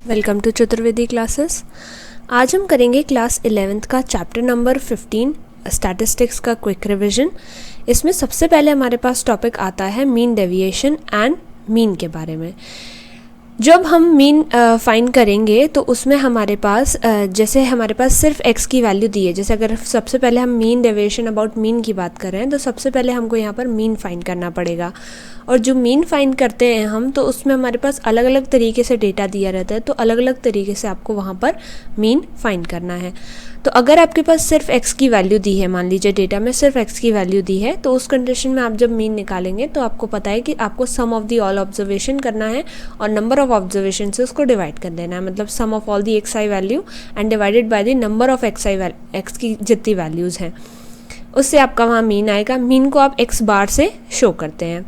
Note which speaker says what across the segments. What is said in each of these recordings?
Speaker 1: Welcome to Chaturvedi classes. आज हम करेंगे क्लास 11th का चैप्टर नंबर 15 स्टैटिस्टिक्स का क्विक रिवीजन। इसमें सबसे पहले हमारे पास टॉपिक आता है मीन डेविएशन एंड मीन के बारे में। जब हम मीन फाइंड करेंगे तो उसमें हमारे पास जैसे हमारे पास सिर्फ x की वैल्यू दी है, जैसे अगर सबसे पहले हम मीन डेविएशन अबाउट मीन की बात कर रहे हैं तो सबसे पहले हमको यहाँ पर मीन फाइंड करना पड़ेगा। और जो मीन फाइंड करते हैं हम तो उसमें हमारे पास अलग अलग तरीके से डेटा दिया रहता है, तो अलग अलग तरीके से आपको वहाँ पर मीन फाइंड करना है। तो अगर आपके पास सिर्फ x की वैल्यू दी है, मान लीजिए डेटा में सिर्फ x की वैल्यू दी है, तो उस कंडीशन में आप जब मीन निकालेंगे तो आपको पता है कि आपको सम ऑफ दी ऑल ऑब्जर्वेशन करना है और नंबर ऑफ ऑब्जर्वेशन से उसको डिवाइड कर देना है। मतलब sum of all the xi value and divided by the number of x की जितनी वैल्यूज़ हैं, उससे आपका वहाँ मीन आएगा। मीन को आप x बार से शो करते हैं।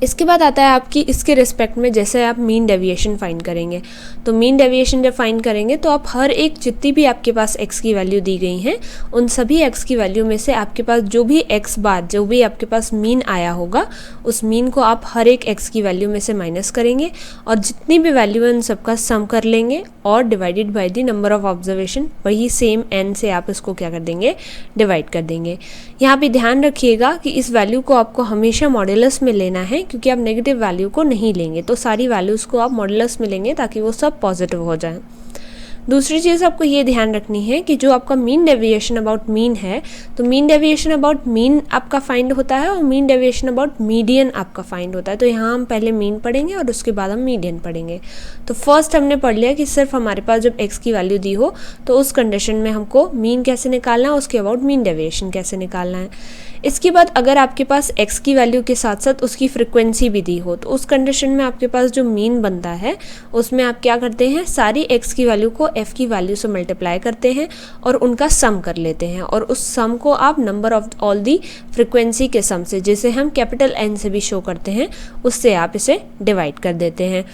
Speaker 1: इसके बाद आता है आपकी इसके रिस्पेक्ट में जैसे आप मीन डेविएशन फाइंड करेंगे, तो मीन डेविएशन जब फाइंड करेंगे तो आप हर एक जितनी भी आपके पास x की वैल्यू दी गई हैं उन सभी x की वैल्यू में से आपके पास जो भी x बार जो भी आपके पास मीन आया होगा उस मीन को आप हर एक x की वैल्यू में से माइनस करेंगे और जितनी भी वैल्यू है उन सबका सम कर लेंगे और divided by the number of observation, वही सेम n से आप इसको क्या कर देंगे, डिवाइड कर देंगे। यहाँ पे ध्यान रखिएगा कि इस वैल्यू को आपको हमेशा मॉड्यूलस में लेना है, क्योंकि आप नेगेटिव वैल्यू को नहीं लेंगे, तो सारी वैल्यूज़ को आप मॉड्यूलस में लेंगे ताकि वो सब पॉजिटिव हो जाए। दूसरी चीज़ आपको ये ध्यान रखनी है कि जो आपका मीन डेविएशन अबाउट मीन है, तो मीन डेविएशन अबाउट मीन आपका फाइंड होता है और मीन डेविएशन अबाउट मीडियन आपका फाइंड होता है। तो यहाँ हम पहले मीन पढ़ेंगे और उसके बाद हम मीडियन पढ़ेंगे। तो फर्स्ट हमने पढ़ लिया कि सिर्फ हमारे पास जब x की वैल्यू दी हो तो उस कंडीशन में हमको मीन कैसे निकालना है, उसके अबाउट मीन डेविएशन कैसे निकालना है। इसके बाद अगर आपके पास x की वैल्यू के साथ साथ उसकी फ्रिक्वेंसी भी दी हो तो उस कंडीशन में आपके पास जो मीन बनता है उसमें आप क्या करते हैं, सारी x की वैल्यू को f की वैल्यू से मल्टीप्लाई करते हैं और उनका सम कर लेते हैं और उस सम को आप number of all the frequency के सम से, जिसे हम कैपिटल N से भी शो करते हैं, उससे आप इसे डिवाइड कर देते हैं।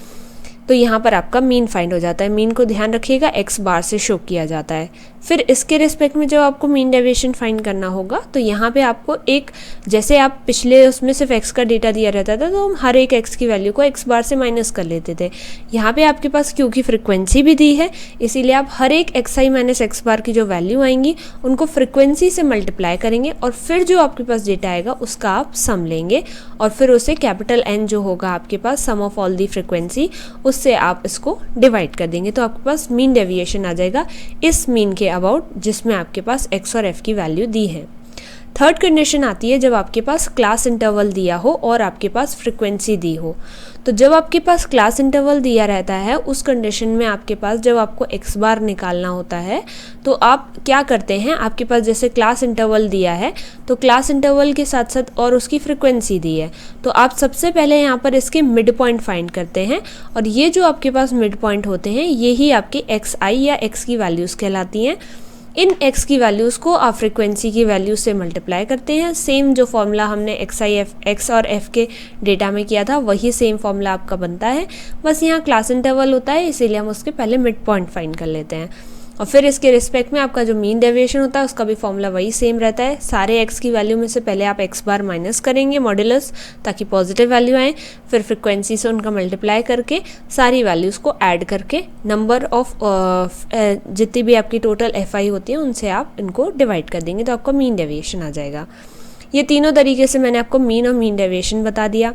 Speaker 1: तो यहाँ पर आपका मीन फाइंड हो जाता है। मीन को ध्यान रखिएगा x बार से शो किया जाता है। फिर इसके रिस्पेक्ट में जब आपको मीन डेविएशन फाइंड करना होगा तो यहाँ पे आपको एक, जैसे आप पिछले उसमें सिर्फ x का डेटा दिया रहता था तो हम हर एक x की वैल्यू को x बार से माइनस कर लेते थे। यहाँ पे आपके पास क्योंकि फ्रिक्वेंसी भी दी है इसीलिए आप हर एक xi माइनस x बार की जो वैल्यू आएंगी उनको फ्रिक्वेंसी से मल्टीप्लाई करेंगे और फिर जो आपके पास डेटा आएगा उसका आप सम लेंगे और फिर उसे कैपिटल N जो होगा आपके पास सम ऑफ ऑल दी फ्रिक्वेंसी, उससे आप इसको डिवाइड कर देंगे। तो आपके पास मीन डेविएशन आ जाएगा इस मीन के अबाउट जिसमें आपके पास x और f की वैल्यू दी है। थर्ड कंडीशन आती है जब आपके पास क्लास इंटरवल दिया हो और आपके पास फ्रिक्वेंसी दी हो। तो जब आपके पास क्लास इंटरवल दिया रहता है उस कंडीशन में आपके पास जब आपको x बार निकालना होता है तो आप क्या करते हैं, आपके पास जैसे क्लास इंटरवल दिया है तो क्लास इंटरवल के साथ साथ और उसकी फ्रिक्वेंसी दी है, तो आप सबसे पहले यहाँ पर इसके मिड पॉइंट फाइंड करते हैं और ये जो आपके पास मिड पॉइंट होते हैं यही आपके xi या x की वैल्यूज़ कहलाती हैं। इन x की वैल्यूज़ को आप फ्रिक्वेंसी की वैल्यू से मल्टीप्लाई करते हैं। सेम जो फॉर्मूला हमने x और f के डेटा में किया था वही सेम फॉर्मूला आपका बनता है, बस यहाँ क्लास इंटरवल होता है इसीलिए हम उसके पहले मिड पॉइंट फाइंड कर लेते हैं। और फिर इसके रिस्पेक्ट में आपका जो मीन डेविएशन होता है उसका भी फॉर्मूला वही सेम रहता है। सारे x की वैल्यू में से पहले आप x बार माइनस करेंगे मॉड्यूलस ताकि पॉजिटिव वैल्यू आए, फिर फ्रिक्वेंसी से उनका मल्टीप्लाई करके सारी वैल्यूज़ को ऐड करके नंबर ऑफ जितनी भी आपकी टोटल fi होती है उनसे आप इनको डिवाइड कर देंगे तो आपको मीन डेविएशन आ जाएगा। ये तीनों तरीके से मैंने आपको मीन और मीन डेविएशन बता दिया।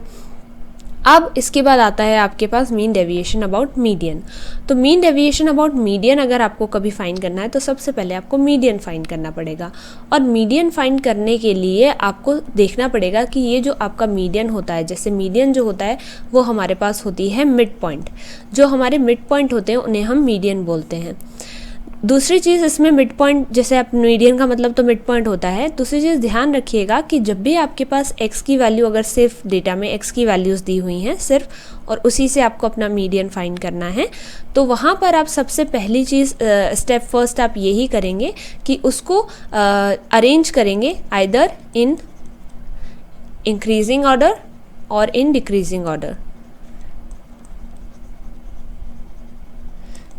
Speaker 1: अब इसके बाद आता है आपके पास मीन डेविएशन अबाउट मीडियन। तो मीन डेविएशन अबाउट मीडियन अगर आपको कभी फाइंड करना है तो सबसे पहले आपको मीडियन फाइंड करना पड़ेगा और मीडियन फाइंड करने के लिए आपको देखना पड़ेगा कि ये जो आपका मीडियन होता है, जैसे मीडियन जो होता है वो हमारे पास होती है मिड पॉइंट। जो हमारे मिड पॉइंट होते हैं उन्हें हम मीडियन बोलते हैं। दूसरी चीज़ इसमें मिड पॉइंट, जैसे आप मीडियन का मतलब तो मिड पॉइंट होता है। दूसरी चीज़ ध्यान रखिएगा कि जब भी आपके पास x की वैल्यू, अगर सिर्फ डेटा में x की वैल्यूज़ दी हुई हैं सिर्फ और उसी से आपको अपना मीडियन फाइंड करना है, तो वहाँ पर आप सबसे पहली चीज़ स्टेप फर्स्ट आप यही करेंगे कि उसको अरेंज करेंगे आइदर इन इंक्रीजिंग ऑर्डर और इन डिक्रीजिंग ऑर्डर।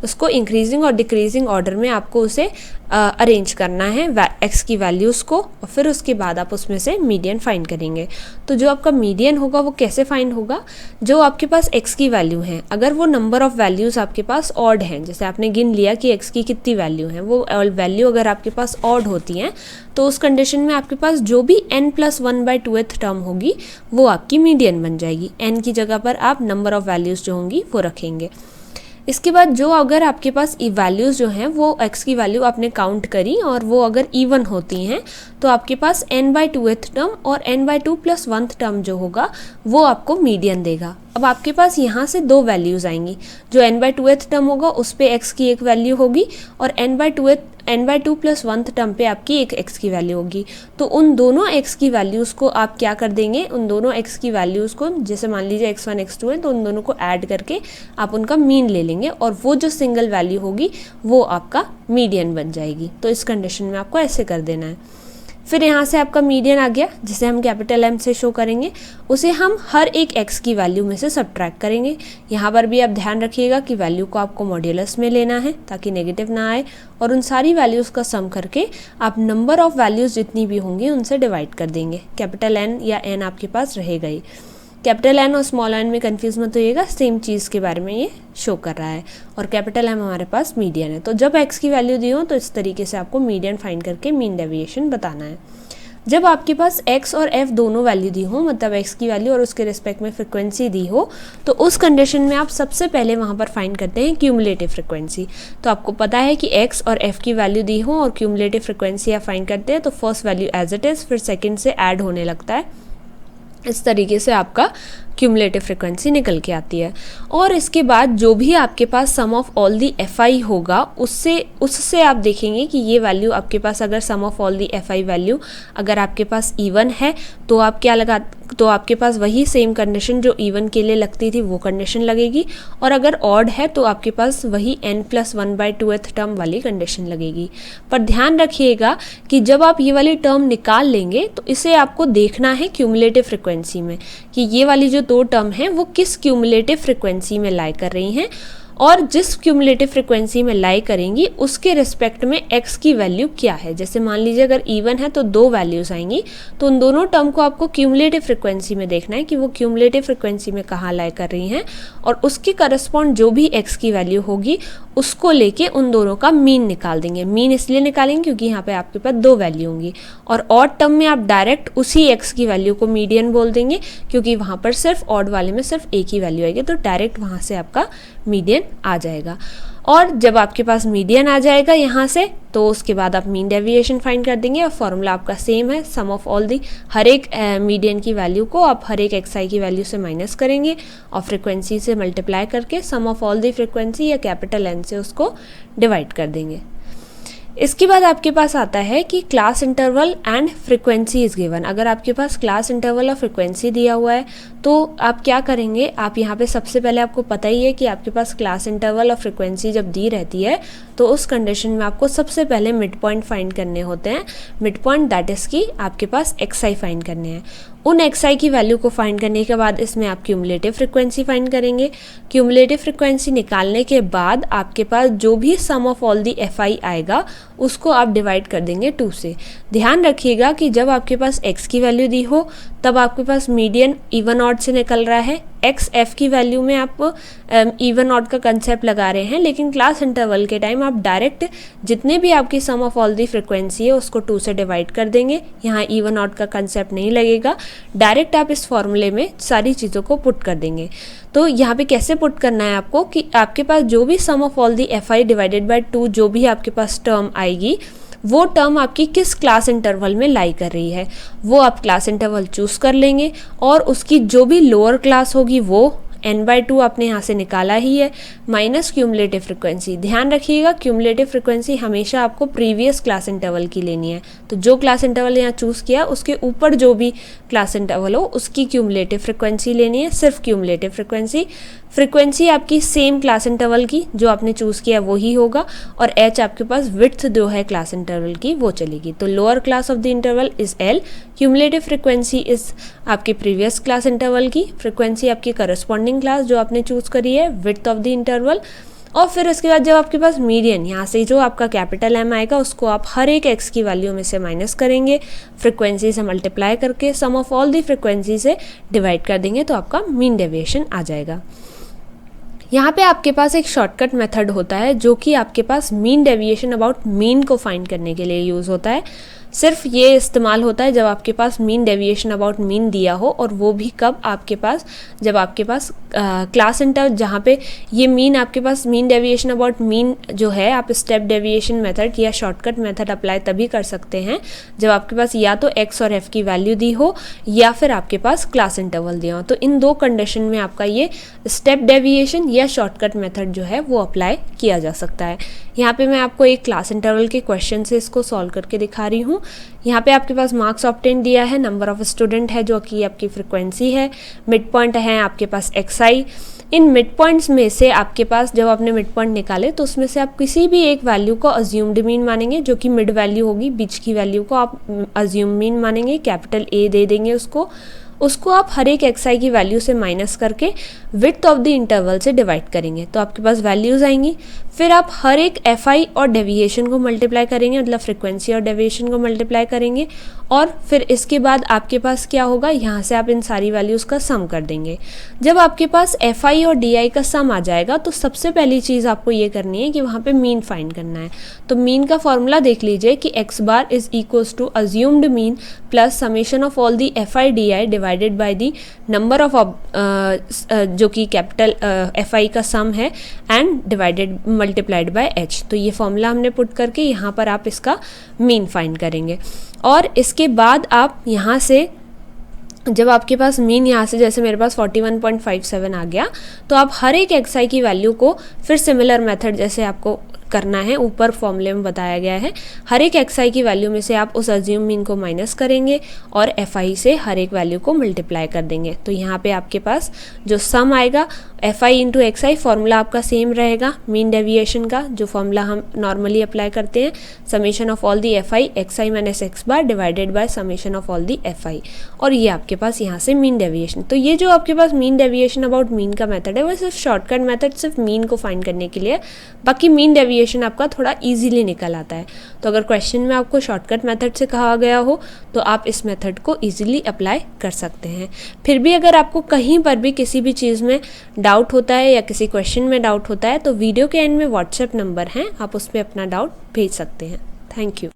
Speaker 1: उसको इंक्रीजिंग और डिक्रीजिंग ऑर्डर में आपको उसे अरेंज करना है एक्स की वैल्यूज़ को, और फिर उसके बाद आप उसमें से मीडियन फाइंड करेंगे। तो जो आपका मीडियन होगा वो कैसे फाइंड होगा, जो आपके पास एक्स की वैल्यू है, अगर वो नंबर ऑफ वैल्यूज़ आपके पास ऑड हैं, जैसे आपने गिन लिया कि एक्स की कितनी वैल्यू है, वो वैल्यू अगर आपके पास ऑड होती हैं तो उस कंडीशन में आपके पास जो भी n+1/2th टर्म होगी वो आपकी मीडियन बन जाएगी। n की जगह पर आप नंबर ऑफ वैल्यूज़ जो होंगी वो रखेंगे। इसके बाद जो अगर आपके पास वैल्यूज़ जो हैं वो x की वैल्यू आपने काउंट करी और वो अगर इवन होती हैं तो आपके पास n/2th टर्म और n/2+1th टर्म जो होगा वो आपको मीडियन देगा। अब आपके पास यहाँ से दो वैल्यूज़ आएंगी, जो n/2th टर्म होगा उस पे x की एक वैल्यू होगी और n/2+1th टर्म पे आपकी एक x की वैल्यू होगी। तो उन दोनों x की वैल्यूज़ को आप क्या कर देंगे, उन दोनों x की वैल्यूज़ को, जैसे मान लीजिए x1 x2 है तो उन दोनों को ऐड करके आप उनका मीन ले लेंगे और वो जो सिंगल वैल्यू होगी वो आपका मीडियन बन जाएगी। तो इस कंडीशन में आपको ऐसे कर देना है। फिर यहाँ से आपका मीडियन आ गया, जिसे हम कैपिटल M से शो करेंगे, उसे हम हर एक x की वैल्यू में से सब्ट्रैक्ट करेंगे। यहाँ पर भी आप ध्यान रखिएगा कि वैल्यू को आपको मॉड्यूलस में लेना है ताकि नेगेटिव ना आए, और उन सारी वैल्यूज़ का सम करके आप नंबर ऑफ़ वैल्यूज़ जितनी भी होंगी उनसे डिवाइड कर देंगे। कैपिटल N या N आपके पास रहेगा ही। कैपिटल N और स्मॉल n में कंफ्यूज मत होइएगा, सेम चीज़ के बारे में ये शो कर रहा है, और कैपिटल M हमारे पास मीडियन है। तो जब x की वैल्यू दी हो तो इस तरीके से आपको मीडियन फाइंड करके मीन डेविएशन बताना है। जब आपके पास x और f दोनों वैल्यू दी हो, मतलब x की वैल्यू और उसके रिस्पेक्ट में फ्रिक्वेंसी दी हो, तो उस कंडीशन में आप सबसे पहले वहाँ पर फाइंड करते हैं क्यूमुलेटिव फ्रिक्वेंसी। तो आपको पता है कि x और f की वैल्यू दी हो और क्यूमुलेटिव फ्रिक्वेंसी आप फाइंड करते हैं तो first value as it is, फिर सेकेंड से ऐड होने लगता है। इस तरीके से आपका क्यूमुलेटिव फ्रिक्वेंसी निकल के आती है। और इसके बाद जो भी आपके पास सम ऑफ ऑल दी FI होगा उससे आप देखेंगे कि ये वैल्यू आपके पास, अगर sum of all the FI value अगर आपके पास इवन है तो आप क्या लगा, तो आपके पास वही सेम कंडीशन जो इवन के लिए लगती थी वो कंडीशन लगेगी, और अगर ऑड है तो आपके पास वही n+1/2th टर्म वाली कंडीशन लगेगी। पर ध्यान रखिएगा कि जब आप ये वाली टर्म निकाल लेंगे तो इसे आपको देखना है क्यूमुलेटिव फ्रिक्वेंसी में कि ये वाली जो दो टर्म हैं वो किस क्यूमुलेटिव फ्रिक्वेंसी में लाई कर रही हैं, और जिस क्यूमुलेटिव फ्रिक्वेंसी में लाई करेंगी उसके रिस्पेक्ट में x की वैल्यू क्या है। जैसे मान लीजिए अगर इवन है तो दो वैल्यूज़ आएंगी, तो उन दोनों टर्म को आपको क्यूमुलेटिव फ्रिक्वेंसी में देखना है कि वो क्यूमुलेटिव फ्रिक्वेंसी में कहाँ लाई कर रही हैं, और उसके करस्पॉन्ड जो भी x की वैल्यू होगी उसको लेके उन दोनों का मीन निकाल देंगे। मीन इसलिए निकालेंगे क्योंकि यहाँ पे आपके पास दो वैल्यू होंगी, और ऑड टर्म में आप डायरेक्ट उसी x की वैल्यू को मीडियन बोल देंगे क्योंकि वहाँ पर सिर्फ ऑड वाले में सिर्फ एक ही वैल्यू आएगी, तो डायरेक्ट वहाँ से आपका मीडियन आ जाएगा। और जब आपके पास मीडियन आ जाएगा यहाँ से, तो उसके बाद आप मीन डेविएशन फाइंड कर देंगे, और फॉर्मूला आपका सेम है, सम ऑफ ऑल दी, हर एक मीडियन की वैल्यू को आप हर एक xi की वैल्यू से माइनस करेंगे और फ्रिक्वेंसी से मल्टीप्लाई करके सम ऑफ ऑल दी फ्रिक्वेंसी या कैपिटल N से उसको डिवाइड कर देंगे। इसके बाद आपके पास आता है कि class interval and frequency is given. अगर आपके पास क्लास इंटरवल और फ्रिक्वेंसी दिया हुआ है तो आप क्या करेंगे, आप यहाँ पे सबसे पहले आपको पता ही है कि आपके पास क्लास इंटरवल और फ्रिक्वेंसी जब दी रहती है तो उस कंडीशन में आपको सबसे पहले मिड पॉइंट फाइंड करने होते हैं। मिड पॉइंट दैट इज़ कि आपके पास xi फाइंड करने हैं। उन xi की वैल्यू को फाइंड करने के बाद इसमें आप क्यूमुलेटिव फ्रिक्वेंसी फाइंड करेंगे। क्यूमुलेटिव फ्रिक्वेंसी निकालने के बाद आपके पास जो भी sum of all the FI आएगा उसको आप डिवाइड कर देंगे 2 से। ध्यान रखिएगा कि जब आपके पास x की वैल्यू दी हो तब आपके पास मीडियन इवन ऑड से निकल रहा है, x f की वैल्यू में आप इवन ऑड का कंसेप्ट लगा रहे हैं, लेकिन क्लास इंटरवल के टाइम आप डायरेक्ट जितने भी आपकी सम ऑफ ऑल दी फ्रिक्वेंसी है उसको 2 से डिवाइड कर देंगे। यहाँ इवन ऑड का कंसेप्ट नहीं लगेगा, डायरेक्ट आप इस फॉर्मूले में सारी चीज़ों को पुट कर देंगे। तो यहाँ पे कैसे पुट करना है आपको कि आपके पास जो भी sum of all the FI divided by 2 जो भी आपके पास टर्म आएगी वो टर्म आपकी किस क्लास इंटरवल में लाई कर रही है, वो आप क्लास इंटरवल चूज़ कर लेंगे, और उसकी जो भी लोअर क्लास होगी वो n/2 आपने यहाँ से निकाला ही है, माइनस क्यूमुलेटिव फ्रिक्वेंसी। ध्यान रखिएगा क्यूमुलेटिव फ्रिक्वेंसी हमेशा आपको प्रीवियस क्लास इंटरवल की लेनी है, तो जो क्लास इंटरवल यहाँ चूज़ किया उसके ऊपर जो भी क्लास इंटरवल हो उसकी क्यूमुलेटिव फ्रिक्वेंसी लेनी है, सिर्फ क्यूमुलेटिव फ्रिक्वेंसी। फ्रिक्वेंसी आपकी सेम क्लास इंटरवल की जो आपने चूज़ किया वही होगा, और h आपके पास विड्थ जो है क्लास इंटरवल की वो चलेगी। तो lower class of the interval is L, cumulative frequency is आपके प्रीवियस क्लास इंटरवल की, फ्रिक्वेंसी आपकी करस्पॉन्डिंग क्लास जो आपने चूज़ करी है, विड्थ ऑफ द इंटरवल, और फिर उसके बाद जब आपके पास मीडियन, यहाँ से जो आपका कैपिटल एम आएगा उसको आप हर एक एक्स की वैल्यू में से माइनस करेंगे, फ्रिक्वेंसी से मल्टीप्लाई करके सम ऑफ ऑल दी फ्रिक्वेंसी से डिवाइड कर देंगे, तो आपका मीन डेविएशन आ जाएगा। यहाँ पे आपके पास एक शॉर्टकट मेथड होता है जो कि आपके पास मीन डेविएशन अबाउट मीन को फाइंड करने के लिए यूज़ होता है। सिर्फ ये इस्तेमाल होता है जब आपके पास मीन डेविएशन अबाउट मीन दिया हो, और वो भी कब आपके पास, जब आपके पास क्लास इंटरवल जहाँ पे ये मीन आपके पास मीन डेविएशन अबाउट मीन जो है आप स्टेप डेविएशन मेथड या शॉर्टकट मेथड अप्लाई तभी कर सकते हैं जब आपके पास या तो एक्स और एफ की वैल्यू दी हो या फिर आपके पास क्लास इंटरवल दिया हो। तो इन दो कंडीशन में आपका ये स्टेप डेविएशन या शॉर्टकट मेथड जो है वो अप्लाई किया जा सकता है। यहाँ पे मैं आपको एक क्लास इंटरवल के क्वेश्चन से इसको सॉल्व करके दिखा रही हूँ। यहाँ पे आपके पास मार्क्स ऑब्टेन दिया है, नंबर ऑफ स्टूडेंट है जो कि आपकी फ्रिक्वेंसी है, मिड पॉइंट है आपके पास xi। इन मिड पॉइंट्स में से आपके पास जब आपने मिड पॉइंट निकाले तो उसमें से आप किसी भी एक वैल्यू को अज्यूम्ड मीन मानेंगे, जो कि मिड वैल्यू होगी, बीच की वैल्यू को आप अज्यूम मीन मानेंगे, कैपिटल A दे देंगे उसको आप हर एक xi की वैल्यू से माइनस करके विड्थ ऑफ द इंटरवल से डिवाइड करेंगे, तो आपके पास वैल्यूज़ आएंगी। फिर आप हर एक fi और डेविएशन को मल्टीप्लाई करेंगे, मतलब फ्रिक्वेंसी और डेविएशन को मल्टीप्लाई करेंगे, और फिर इसके बाद आपके पास क्या होगा, यहाँ से आप इन सारी वैल्यूज़ का सम कर देंगे। जब आपके पास fi और di का सम आ जाएगा तो सबसे पहली चीज़ आपको ये करनी है कि वहाँ पे मीन फाइंड करना है। तो मीन का फॉर्मूला देख लीजिए कि x bar is equals to assumed mean plus summation of all the fi di divided by the number of जो कि कैपिटल fi का सम है and divided multiplied by h। तो ये फॉर्मूला हमने पुट करके यहाँ पर आप इसका मीन फाइंड करेंगे, और इसके बाद आप यहाँ से जब आपके पास मीन यहाँ से जैसे मेरे पास 41.57 आ गया, तो आप हर एक xi की वैल्यू को फिर सिमिलर मेथड जैसे आपको करना है, ऊपर फॉर्मूले में बताया गया है, हर एक xi की वैल्यू में से आप उस अज्यूम मीन को माइनस करेंगे और fi से हर एक वैल्यू को मल्टीप्लाई कर देंगे। तो यहाँ पे आपके पास जो सम आएगा fi इंटू xi, फॉर्मूला आपका सेम रहेगा मीन डेविएशन का, जो फॉर्मूला हम नॉर्मली अप्लाई करते हैं, summation of all the fi xi minus x bar divided by summation of all the fi, और ये आपके पास यहाँ से मीन डेविएशन। तो ये जो आपके पास मीन डेविएशन अबाउट मीन का मेथड है वो सिर्फ शॉर्टकट मेथड सिर्फ मीन को फाइंड करने के लिए, बाकी मीन डेविएशन आपका थोड़ा इजीली निकल आता है। तो अगर क्वेश्चन में आपको शॉर्टकट मेथड से कहा गया हो तो आप इस मेथड को इजीली अप्लाई कर सकते हैं। फिर भी अगर आपको कहीं पर भी किसी भी चीज़ में डाउट होता है या किसी क्वेश्चन में डाउट होता है तो वीडियो के एंड में व्हाट्सएप नंबर हैं, आप उस पर अपना डाउट भेज सकते हैं। Thank you.